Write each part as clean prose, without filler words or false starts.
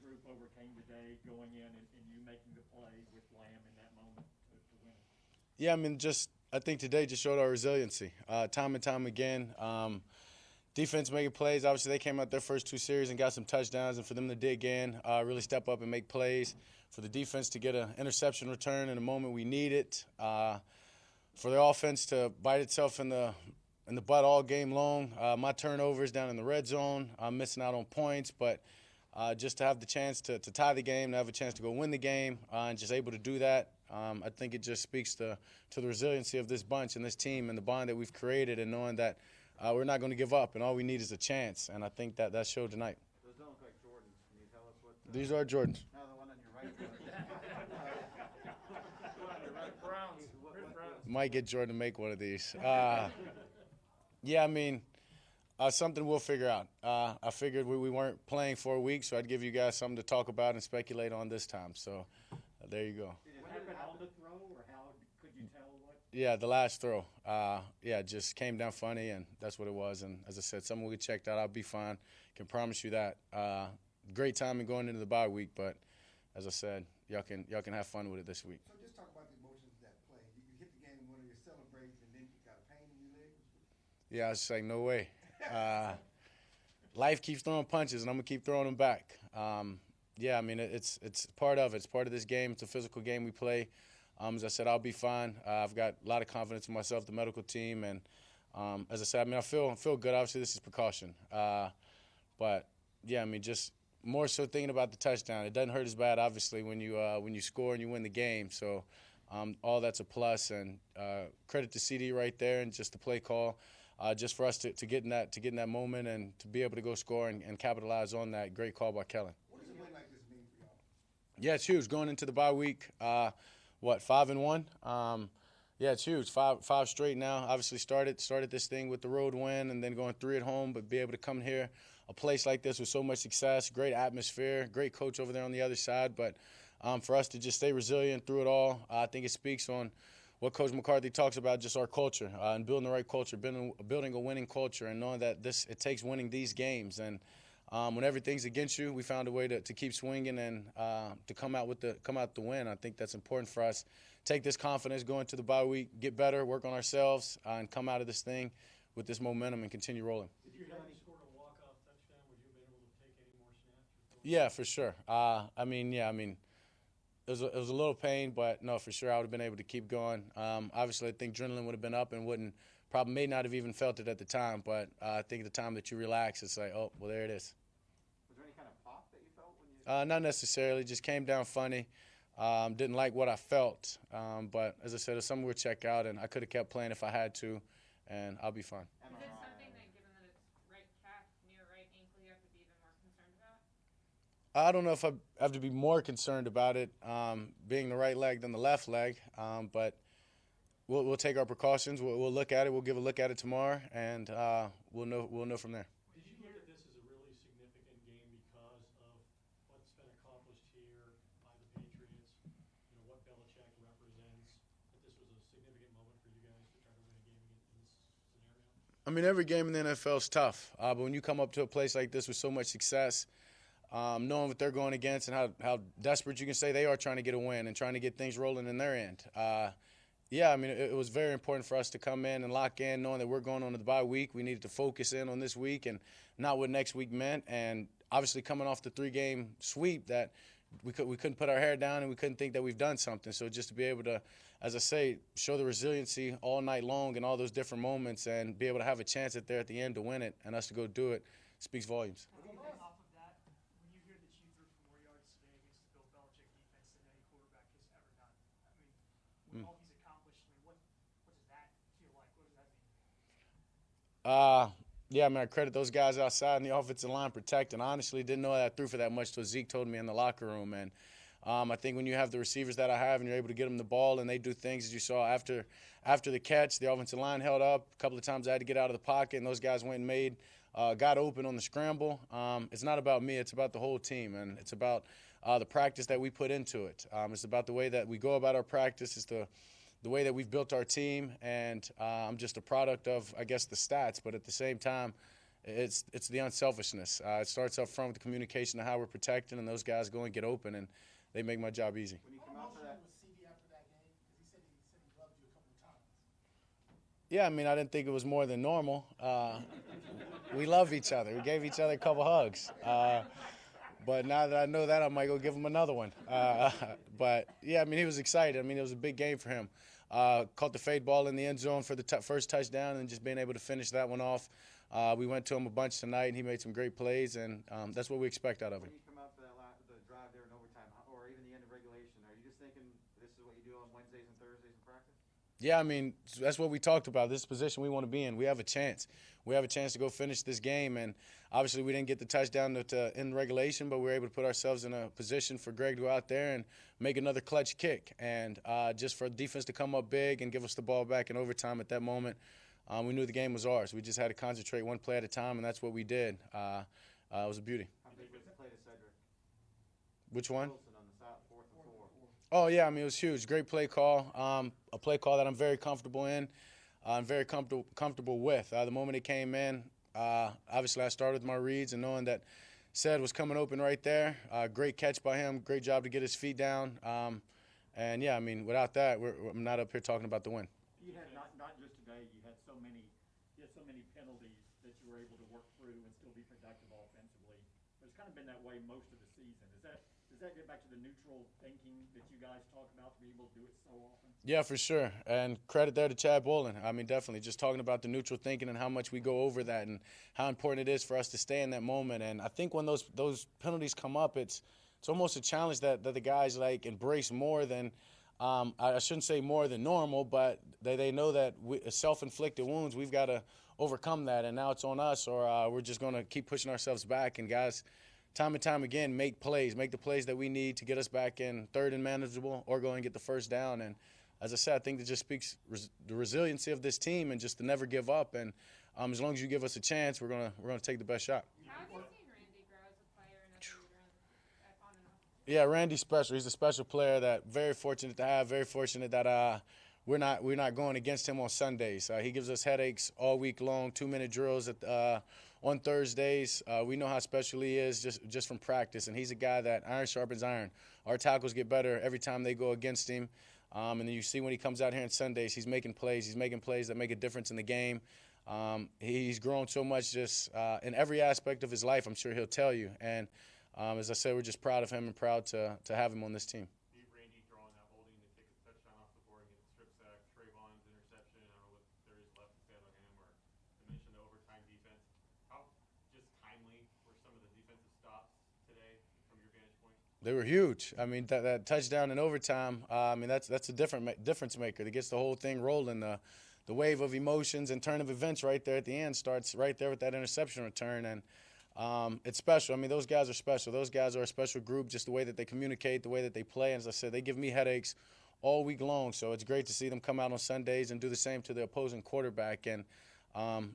group overcame today, going in and you making the play with Lamb in that moment to win it? Yeah, I mean, I think today just showed our resiliency. Time and time again, defense making plays. Obviously, they came out their first two series and got some touchdowns, and for them to dig in, really step up and make plays. For the defense to get an interception return in a moment we need it. For the offense to bite itself in the butt all game long. My turnovers down in the red zone. I'm missing out on points, but just to have the chance to tie the game, to have a chance to go win the game, and just able to do that, I think it just speaks to the resiliency of this bunch and this team and the bond that we've created, and knowing that we're not going to give up and all we need is a chance. And I think that showed tonight. Those don't look like Jordans. Can you tell us what? These are Jordans. No, the one on your right. Browns. Might get Jordan to make one of these. Yeah, I mean, something we'll figure out. I figured we weren't playing for a week, so I'd give you guys something to talk about and speculate on this time. So there you go. Did it happen on the throw, or how could you tell what? Yeah, the last throw. Yeah, just came down funny, and that's what it was. And as I said, something we checked out. I'll be fine. Can promise you that. Great timing going into the bye week, but as I said, y'all can have fun with it this week. So just talk about the emotions of that play. You hit the game winner, you're celebrating, and then you got a pain in your leg. Yeah, I was just like, no way. Life keeps throwing punches, and I'm going to keep throwing them back. Yeah, I mean, it's part of it. It's part of this game. It's a physical game we play. As I said, I'll be fine. I've got a lot of confidence in myself, the medical team, and as I said, I mean, I feel good. Obviously, this is precaution. But, yeah, I mean, just more so thinking about the touchdown. It doesn't hurt as bad, obviously, when you score and you win the game. So all that's a plus, and credit to CD right there and just the play call. Just for us to get in that moment and to be able to go score and capitalize on that. Great call by Kellen. What does a win like this mean for y'all? Yeah, it's huge. Going into the bye week, 5-1? Yeah, it's huge. Five straight now. Obviously started this thing with the road win and then going 3 at home, but be able to come here, a place like this with so much success, great atmosphere, great coach over there on the other side. But for us to just stay resilient through it all, I think it speaks on what Coach McCarthy talks about, just our culture and building the right culture, building a winning culture, and knowing that it takes winning these games. And when everything's against you, we found a way to keep swinging and to come out the win. I think that's important for us. Take this confidence, go into the bye week, get better, work on ourselves, and come out of this thing with this momentum and continue rolling. If you hadn't scored a walk-off touchdown, would you have been able to take any more snaps? Yeah, for sure. I mean. It was a little pain, but no, for sure I would have been able to keep going. Obviously, I think adrenaline would have been up and may not have even felt it at the time. But I think at the time that you relax, it's like, oh, well, there it is. Was there any kind of pop that you felt when you? Not necessarily. Just came down funny. Didn't like what I felt. But as I said, it's something we'll check out, and I could have kept playing if I had to, and I'll be fine. Is it something that, given that it's right calf near right ankle, you have to be even more concerned about? I don't know if I have to be more concerned about it being the right leg than the left leg, but we'll take our precautions. We'll look at it. We'll give a look at it tomorrow, and we'll know from there. Did you look at this as a really significant game because of what's been accomplished here by the Patriots? You know what Belichick represents. That this was a significant moment for you guys to try to win a game in this scenario. I mean, every game in the NFL is tough, but when you come up to a place like this with so much success. Knowing what they're going against and how desperate you can say they are trying to get a win and trying to get things rolling in their end. Yeah, I mean, it was very important for us to come in and lock in, knowing that we're going on to the bye week. We needed to focus in on this week and not what next week meant. And obviously coming off the 3-game sweep, that we couldn't put our hair down and we couldn't think that we've done something. So just to be able to, as I say, show the resiliency all night long in all those different moments and be able to have a chance at the end to win it and us to go do it speaks volumes. All he's accomplished, I mean, what does that feel like? What does that mean? Yeah, I mean, I credit those guys outside in the offensive line protecting. I honestly didn't know that I threw for that much until Zeke told me in the locker room. And I think when you have the receivers that I have and you're able to get them the ball and they do things, as you saw after the catch, the offensive line held up. A couple of times I had to get out of the pocket, and those guys went and got open on the scramble. It's not about me. It's about the whole team, and it's about the practice that we put into it. It's about the way that we go about our practice. It's the way that we've built our team, and I'm just a product of, I guess, the stats. But at the same time, it's the unselfishness. It starts up front with the communication of how we're protecting, and those guys go and get open, and they make my job easy. When you How come out for emotional that, was CD after that game? Because he said he loved you a couple of times. Yeah, I mean, I didn't think it was more than normal. We love each other. We gave each other a couple hugs. But now that I know that, I might go give him another one. But, yeah, I mean, he was excited. I mean, it was a big game for him. Caught the fade ball in the end zone for the first touchdown and just being able to finish that one off. We went to him a bunch tonight, and he made some great plays, and that's what we expect out of him. when you come out for that the drive there in overtime, or even the end of regulation, are you just thinking this is what you do on Wednesdays and Thursdays in practice? Yeah, I mean, that's what we talked about. This position we want to be in. We have a chance. We have a chance to go finish this game, and obviously we didn't get the touchdown to end regulation, but we were able to put ourselves in a position for Greg to go out there and make another clutch kick. And just for defense to come up big and give us the ball back in overtime at that moment, we knew the game was ours. We just had to concentrate one play at a time, and that's what we did. It was a beauty. How big was the play to Cedric? Which one? Wilson on the side, 4th and 4. Oh, yeah, I mean, it was huge. Great play call. A play call that I'm very comfortable in. I'm very comfortable with. The moment it came in, obviously I started with my reads and knowing that Ced was coming open right there. Great catch by him. Great job to get his feet down. And, yeah, I mean, without that, I'm not up here talking about the win. You had not just today. You had so many penalties that you were able to work through and still be productive offensively. But it's kind of been that way most of the season. Does that get back to the neutral thinking that you guys talk about to be able to do it so often? Yeah, for sure. And credit there to Chad Bolin. I mean, definitely. Just talking about the neutral thinking and how much we go over that and how important it is for us to stay in that moment. And I think when those penalties come up, it's almost a challenge that the guys like embrace more than I shouldn't say more than normal, but they know that self-inflicted wounds, we've got to overcome that. And now it's on us, or we're just going to keep pushing ourselves back. And guys, time and time again, make the plays that we need to get us back in third and manageable or go and get the first down. And as I said, I think that just speaks the resiliency of this team and just to never give up. And as long as you give us a chance, we're gonna take the best shot. How have you seen Randy grow as a player and as a leader on and off? Yeah, Randy's special. He's a special player that very fortunate to have. Very fortunate that we're not going against him on Sundays. He gives us headaches all week long. 2-minute drills on Thursdays. We know how special he is just from practice, and he's a guy that iron sharpens iron. Our tackles get better every time they go against him. And then you see when he comes out here on Sundays, he's making plays. He's making plays that make a difference in the game. He's grown so much just in every aspect of his life, I'm sure he'll tell you. And as I said, we're just proud of him and proud to have him on this team. Randy drawing that holding to take a touchdown off the board and get the strip sack, Trayvon's interception. I don't know what there is left to say about him, or to mention the overtime defense. How just timely were some of the defensive stops today from your vantage point? They were huge. I mean, that touchdown in overtime, I mean, that's a difference maker that gets the whole thing rolling. The wave of emotions and turn of events right there at the end starts right there with that interception return. And it's special. I mean, those guys are special. Those guys are a special group, just the way that they communicate, the way that they play. And as I said, they give me headaches all week long. So it's great to see them come out on Sundays and do the same to the opposing quarterback. And,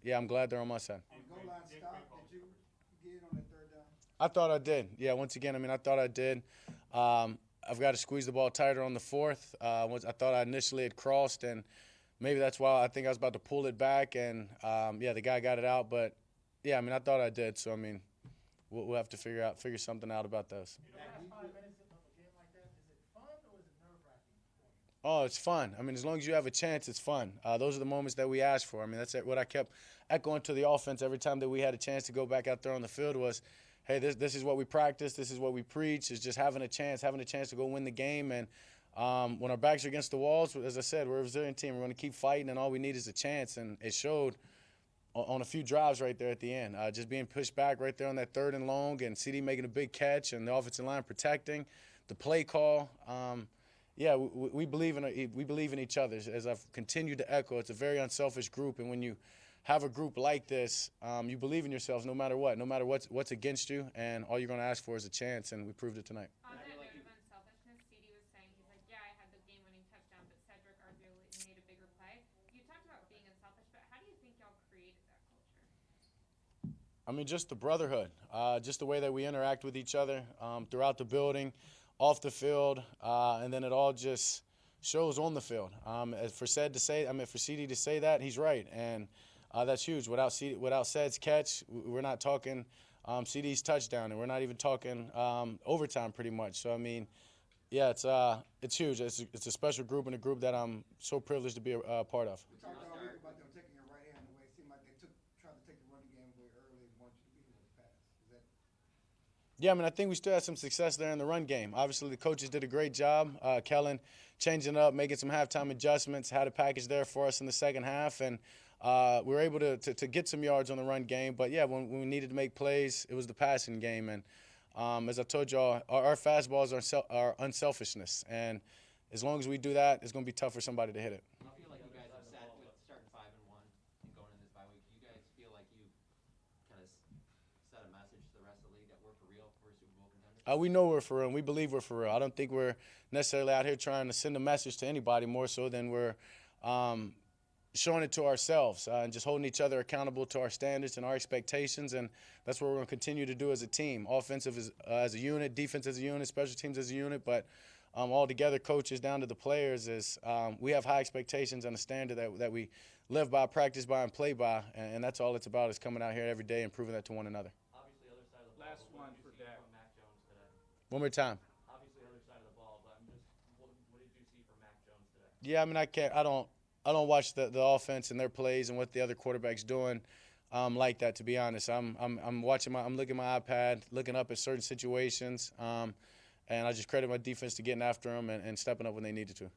yeah, I'm glad they're on my side. On goal line stop, did you get on that third down? I thought I did. Yeah, once again, I mean, I thought I did. I've got to squeeze the ball tighter on the fourth. I thought I initially had crossed, and maybe that's why I think I was about to pull it back. And, yeah, the guy got it out. But, yeah, I mean, I thought I did. So, I mean, we'll have to figure something out about those. The last 5 minutes of a game like that, is it fun or is it nerve-wracking? Oh, it's fun. I mean, as long as you have a chance, it's fun. Those are the moments that we ask for. I mean, that's what I kept echoing to the offense every time that we had a chance to go back out there on the field was, hey, this is what we practice, this is what we preach, is just having a chance to go win the game. And when our backs are against the walls, as I said, we're a resilient team. We're going to keep fighting, and all we need is a chance. And it showed on a few drives right there at the end. Just being pushed back right there on that third and long, and CD making a big catch, and the offensive line protecting, the play call. Yeah, we believe in each other. As I've continued to echo, it's a very unselfish group, and when you have a group like this, you believe in yourselves no matter what's against you, and all you're going to ask for is a chance, and we proved it tonight. On that note of unselfishness, CD was saying, he's like, yeah, I had the game-winning touchdown, but Cedric arguably made a bigger play. You talked about being unselfish, but how do you think y'all created that culture? I mean, just the brotherhood, just the way that we interact with each other throughout the building, off the field, and then it all just shows on the field. For CD to say that, he's right. And that's huge. Without Ced's catch, we're not talking CD's touchdown, and we're not even talking overtime pretty much. So, I mean, yeah, it's huge. It's a special group and a group that I'm so privileged to be a part of. We talked all week about them taking your right hand away. It seemed like they tried to take the running game away early and wanted you to be able to pass. Is that? Yeah, I mean, I think we still had some success there in the run game. Obviously, the coaches did a great job. Kellen changing it up, making some halftime adjustments, had a package there for us in the second half, and we were able to get some yards on the run game. But, yeah, when we needed to make plays, it was the passing game. And as I told y'all, our fastballs are unselfishness. And as long as we do that, it's going to be tough for somebody to hit it. I feel like you guys have sat with starting 5-1 and going in this bye week. You guys feel like you kind of set a message to the rest of the league that we're for real, we're Super Bowl contenders? We know we're for real, and we believe we're for real. I don't think we're necessarily out here trying to send a message to anybody more so than we're showing it to ourselves and just holding each other accountable to our standards and our expectations, and that's what we're going to continue to do as a team. Offensive as a unit, defense as a unit, special teams as a unit, but all together, coaches down to the players, is we have high expectations and a standard that we live by, practice by, and play by, and that's all it's about, is coming out here every day and proving that to one another. Obviously, other side of the ball. Last one for Dak. From Mac Jones today. One more time. Obviously, other side of the ball, but I'm just, what did you see from Mac Jones today? Yeah, I mean, I don't watch the offense and their plays and what the other quarterback's doing like that, to be honest. I'm watching I'm looking at my iPad, looking up at certain situations, and I just credit my defense to getting after them and stepping up when they needed to.